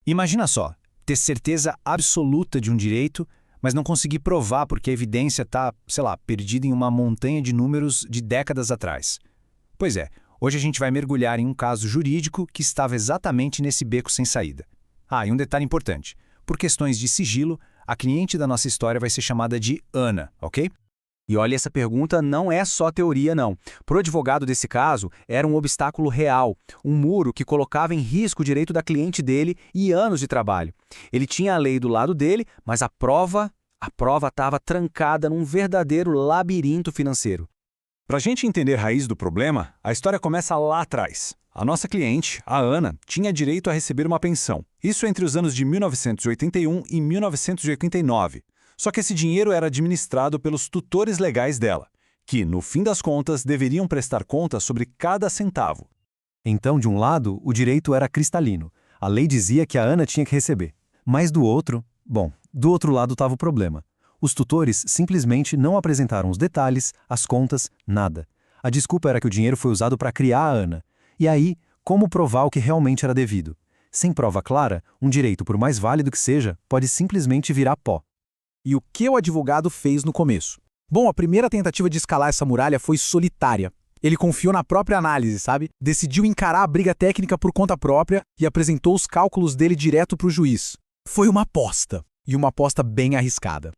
Imagina só, ter certeza absoluta de um direito, mas não conseguir provar porque a evidência está, sei lá, perdida em uma montanha de números de décadas atrás. Pois é, hoje a gente vai mergulhar em um caso jurídico que estava exatamente nesse beco sem saída. Ah, e um detalhe importante. Por questões de sigilo, a cliente da nossa história vai ser chamada de Ana, ok? E olha, essa pergunta não é só teoria, não. Para o advogado desse caso, era um obstáculo real, um muro que colocava em risco o direito da cliente dele e anos de trabalho. Ele tinha a lei do lado dele, mas a prova estava trancada num verdadeiro labirinto financeiro. Para a gente entender a raiz do problema, a história começa lá atrás. A nossa cliente, a Ana, tinha direito a receber uma pensão. Isso entre os anos de 1981 e 1989. Só que esse dinheiro era administrado pelos tutores legais dela, que, no fim das contas, deveriam prestar conta sobre cada centavo. Então, de um lado, o direito era cristalino. A lei dizia que a Ana tinha que receber. Mas do outro lado estava o problema. Os tutores simplesmente não apresentaram os detalhes, as contas, nada. A desculpa era que o dinheiro foi usado para criar a Ana. E aí, como provar o que realmente era devido? Sem prova clara, um direito, por mais válido que seja, pode simplesmente virar pó. E o que o advogado fez no começo? Bom, a primeira tentativa de escalar essa muralha foi solitária. Ele confiou na própria análise, sabe? Decidiu encarar a briga técnica por conta própria e apresentou os cálculos dele direto para o juiz. Foi uma aposta, e uma aposta bem arriscada.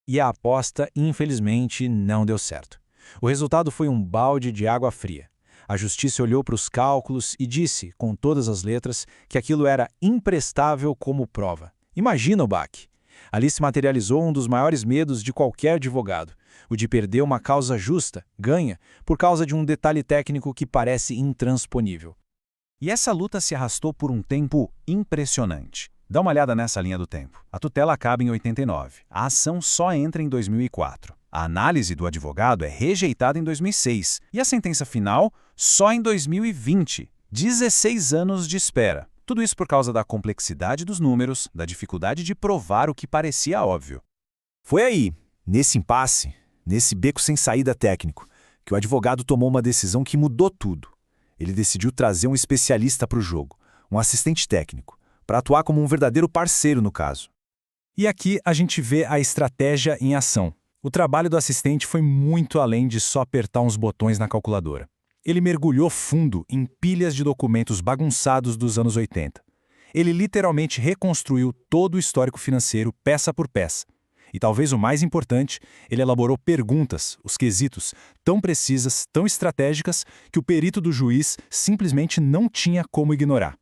E a aposta, infelizmente, não deu certo. O resultado foi um balde de água fria. A justiça olhou para os cálculos e disse, com todas as letras, que aquilo era imprestável como prova. Imagina o baque. Ali se materializou um dos maiores medos de qualquer advogado, o de perder uma causa justa, ganha, por causa de um detalhe técnico que parece intransponível. E essa luta se arrastou por um tempo impressionante. Dá uma olhada nessa linha do tempo. A tutela acaba em 89. A ação só entra em 2004. A análise do advogado é rejeitada em 2006. E a sentença final só em 2020. 16 anos de espera. Tudo isso por causa da complexidade dos números, da dificuldade de provar o que parecia óbvio. Foi aí, nesse impasse, nesse beco sem saída técnico, que o advogado tomou uma decisão que mudou tudo. Ele decidiu trazer um especialista para o jogo, um assistente técnico, para atuar como um verdadeiro parceiro no caso. E aqui a gente vê a estratégia em ação. O trabalho do assistente foi muito além de só apertar uns botões na calculadora. Ele mergulhou fundo em pilhas de documentos bagunçados dos anos 80. Ele literalmente reconstruiu todo o histórico financeiro, peça por peça. E talvez o mais importante, ele elaborou perguntas, os quesitos, tão precisas, tão estratégicas, que o perito do juiz simplesmente não tinha como ignorar.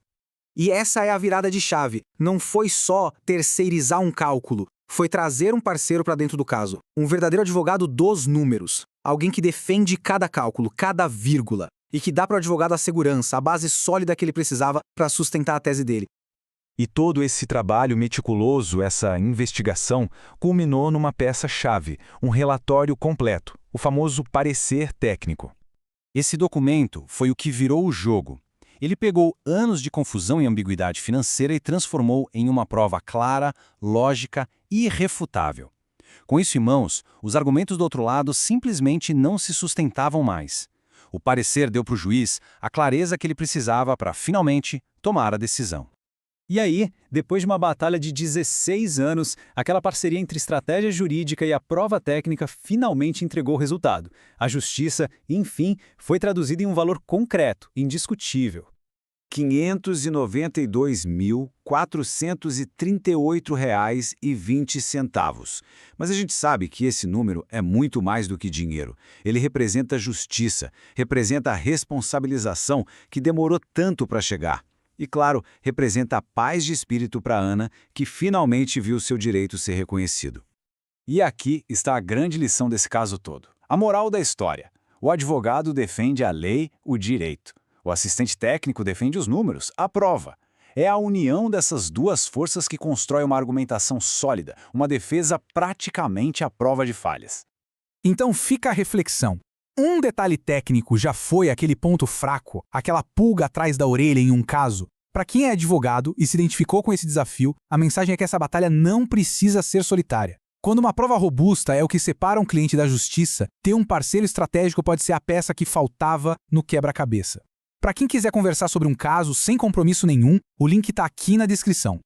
E essa é a virada de chave. Não foi só terceirizar um cálculo, foi trazer um parceiro para dentro do caso. Um verdadeiro advogado dos números. Alguém que defende cada cálculo, cada vírgula, e que dá para o advogado a segurança, a base sólida que ele precisava para sustentar a tese dele. E todo esse trabalho meticuloso, essa investigação, culminou numa peça-chave, um relatório completo, o famoso parecer técnico. Esse documento foi o que virou o jogo. Ele pegou anos de confusão e ambiguidade financeira e transformou em uma prova clara, lógica e irrefutável. Com isso em mãos, os argumentos do outro lado simplesmente não se sustentavam mais. O parecer deu para o juiz a clareza que ele precisava para, finalmente, tomar a decisão. E aí, depois de uma batalha de 16 anos, aquela parceria entre estratégia jurídica e a prova técnica finalmente entregou o resultado. A justiça, enfim, foi traduzida em um valor concreto, indiscutível. R$ 592.438,20. Mas a gente sabe que esse número é muito mais do que dinheiro. Ele representa justiça, representa a responsabilização que demorou tanto para chegar. E, claro, representa a paz de espírito para Ana, que finalmente viu seu direito ser reconhecido. E aqui está a grande lição desse caso todo. A moral da história. O advogado defende a lei, o direito. O assistente técnico defende os números, a prova. É a união dessas duas forças que constrói uma argumentação sólida, uma defesa praticamente à prova de falhas. Então fica a reflexão. Um detalhe técnico já foi aquele ponto fraco, aquela pulga atrás da orelha em um caso? Para quem é advogado e se identificou com esse desafio, a mensagem é que essa batalha não precisa ser solitária. Quando uma prova robusta é o que separa um cliente da justiça, ter um parceiro estratégico pode ser a peça que faltava no quebra-cabeça. Para quem quiser conversar sobre um caso sem compromisso nenhum, o link está aqui na descrição.